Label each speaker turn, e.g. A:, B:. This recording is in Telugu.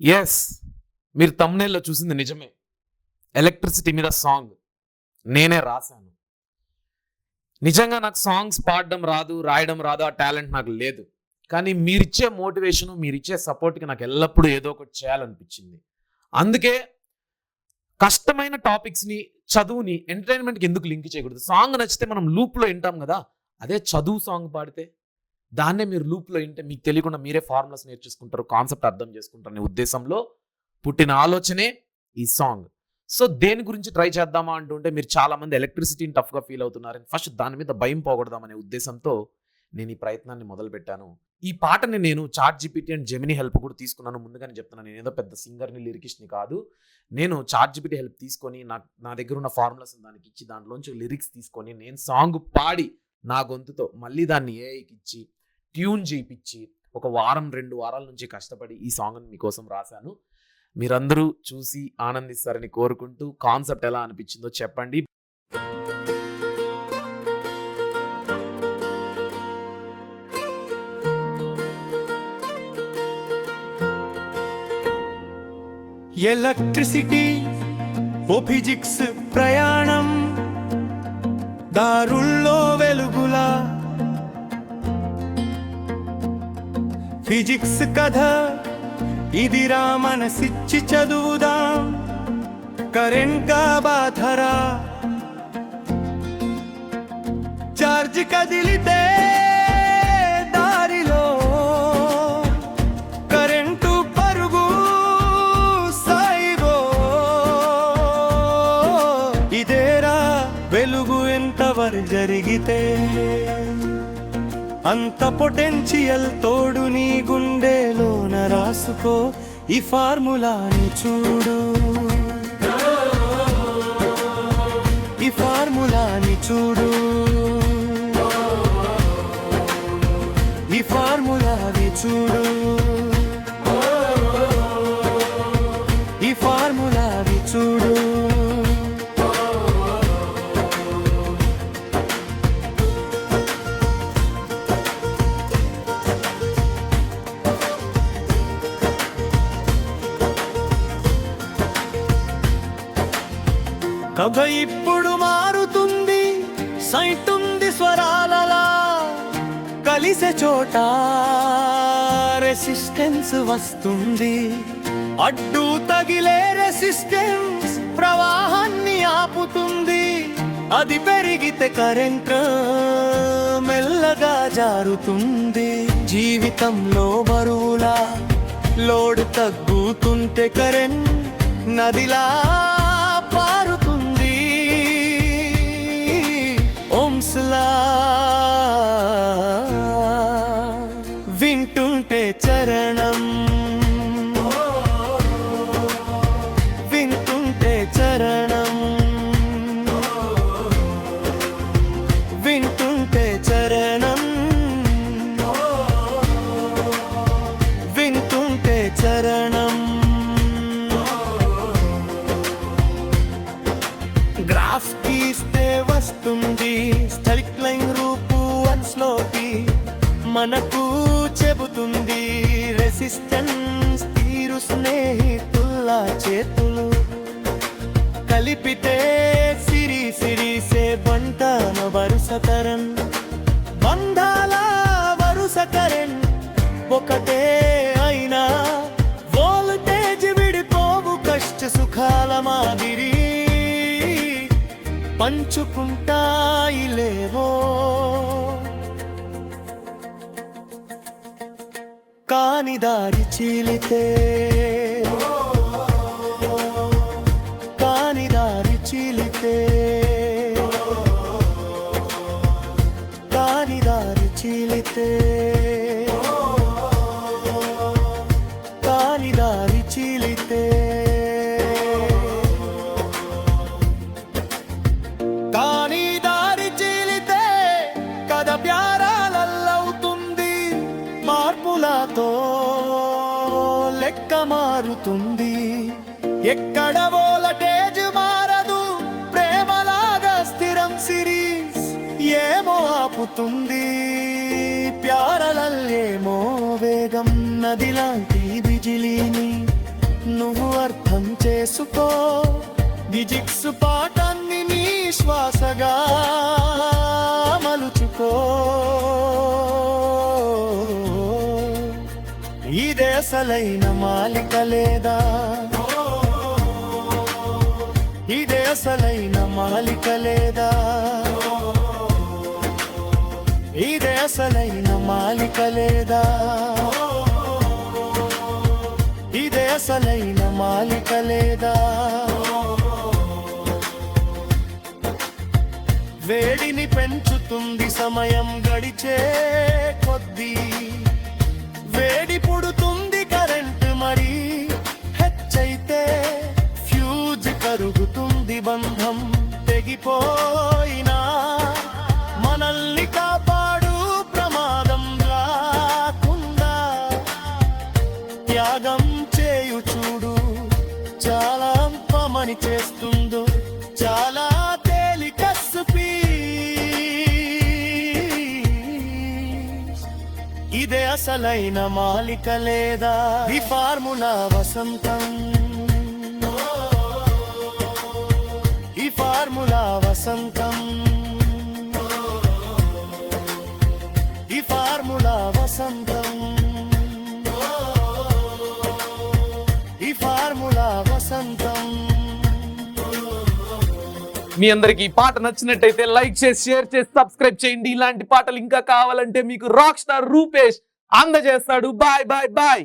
A: ఎస్, మీరు తమ్నేల్లో చూసింది నిజమే. ఎలక్ట్రిసిటీ మీద సాంగ్ నేనే రాశాను. నిజంగా నాకు సాంగ్స్ పాడడం రాదు, రాయడం రాదు, ఆ టాలెంట్ నాకు లేదు. కానీ మీరిచ్చే మోటివేషను, మీరిచ్చే సపోర్ట్కి నాకు ఎల్లప్పుడూ ఏదో ఒకటి చేయాలనిపించింది. అందుకే కష్టమైన టాపిక్స్ని, చదువుని ఎంటర్టైన్మెంట్కి ఎందుకు లింక్ చేయకూడదు? సాంగ్ నచ్చితే మనం లూప్లో వింటాం కదా, అదే చదువు సాంగ్ పాడితే దాన్నే మీరు లూప్లో వింటే మీకు తెలియకుండా మీరే ఫార్ములాస్ నేర్చేసుకుంటారు, కాన్సెప్ట్ అర్థం చేసుకుంటారు అనే ఉద్దేశంలో పుట్టిన ఆలోచనే ఈ సాంగ్. సో దేని గురించి ట్రై చేద్దామా అంటుంటే మీరు చాలా మంది ఎలక్ట్రిసిటీని టఫ్గా ఫీల్ అవుతున్నారు. ఫస్ట్ దాని మీద భయం పోగొడదామనే ఉద్దేశంతో నేను ఈ ప్రయత్నాన్ని మొదలుపెట్టాను. ఈ పాటని నేను ChatGPT and Gemini help కూడా తీసుకున్నాను. ముందుగానే చెప్తున్నాను, నేను ఏదో పెద్ద సింగర్ని, లిరికిస్ట్ని కాదు. నేను చాట్ జీపీటీ హెల్ప్ తీసుకొని నా దగ్గర ఉన్న ఫార్ములాస్ దానికి ఇచ్చి దాంట్లోంచి లిరిక్స్ తీసుకొని నేను సాంగ్ పాడి నా గొంతుతో మళ్ళీ దాన్ని ఏఐకి ఇచ్చి ట్యూన్ చేయించి ఒక వారం 2 వారాల నుంచి కష్టపడి ఈ సాంగ్ని మీకోసం రాశాను. మీరందరూ చూసి ఆనందిస్తారని కోరుకుంటూ, కాన్సెప్ట్ ఎలా అనిపించిందో చెప్పండి.
B: ఎలక్ట్రిసిటీ ఓ ఫిజిక్స్ ప్రయాణం, దారుల్లో వెలుగులా ఫిజిక్స్ కథ ఇదిరా, మనసిచ్చి చదువుదాం. కరెంట్గా బాధరా, చార్జ్ కదిలితే దారిలో కరెంటు పరుగు సాయిబో. ఇదేరా వెలుగు ఎంతవరకు జరిగితే అంత పొటెన్షియల్ తోడు నీ గుండెలోన రాసుకో. ఈ ఫార్ములాని చూడు, ఈ ఫార్ములాని చూడు, ఈ ఫార్ములాని చూడు, ఈ ఫార్ములాని చూడు. కథ ఇప్పుడు మారుతుంది, సైట్ ఉంది స్వరాలలా, కలిసే చోట రెసిస్టెన్స్ వస్తుంది. అడ్డు తగిలే రెసిస్టెన్స్ ప్రవాహాన్ని ఆపుతుంది. అది పెరిగితే కరెంట్ మెల్లగా జారుతుంది. జీవితంలో బరువులా లోడ్ తగ్గుతుంటే కరెంట్ నదిలా పారుతుంది. ఓమ్స్లా వింటుంటే చరణం, వింటుంటే చరణం, వింటుంటే చరణం, వింటుంటే చరణం. గ్రాఫ్ గీస్తే వస్తుంది స్ట్రైట్ లైన్ రూపు అన్స్లోకి, మనకు చెబుతుంది రెసిస్టెన్స్ తీరు. స్నేహితుల్లా చేతులు కలిపితే సిరి సిరిసే బంటన వరుస కరణ్, బంధాల వరుస కరణ్ ఒకటే అయినా వోల్టేజ్ విడిపోవు. కష్ట సుఖాల మాదిరి పంచుకుంటాయిలేవో. కాని దారి చీలితే, కాని దారి చీలితే, కాని దారి చీలితే, కాని దారి చీలితే, కాని దారి చీలితే కథ ప్యారాలల్లవుతుంది. మార్పులతో లెక్క మారుతుంది. ఎక్కడ వోల్టేజ్ మారదు, ప్రేమలాగా స్థిరం సిరీస్ ఏమో ఆపుతుంది. ప్యారలల్లేమో వేగం, నది లాంటి బిజిలీని నువ్వు అర్థం చేసుకో ఫిజిక్స్ పాఠాన్ని నీ శ్వాసగా మలుచుకో ఇదే అసలైన మాలిక లేదా ఇదే అసలైన మాలిక లేదా ఇదే అసలైన మాలిక లేదా ఇదే అసలైన మాలిక లేదా వేడిని పెంచుతుంది సమయం గడిచే కొద్దీ వేడి పుడుతుంది కరెంటు మరి హెచ్చైతే ఫ్యూజ్ కరుగుతుంది బంధం తెగిపోయినా మనల్ని కాపాడు ప్రమాదం రాకుండా త్యాగం చేయు చూడు చాలా పమని చేస్తుందో చాలా తేలిక ఇదే అసలైన మాలిక లేదా ఈ ఫార్ములా వసంతం ఈ ఫార్ములా వసంతం ఈ ఫార్ములా వసంతం ఈ ఫార్ములా వసంతం
A: మీ అందరికి ఈ పాట నచ్చినట్టయితే లైక్ చేసి షేర్ చేసి సబ్స్క్రైబ్ చేయండి. ఇలాంటి పాటలు ఇంకా కావాలంటే మీకు రాక్ స్టార్ రూపేష్ అందజేస్తాడు. Bye bye bye.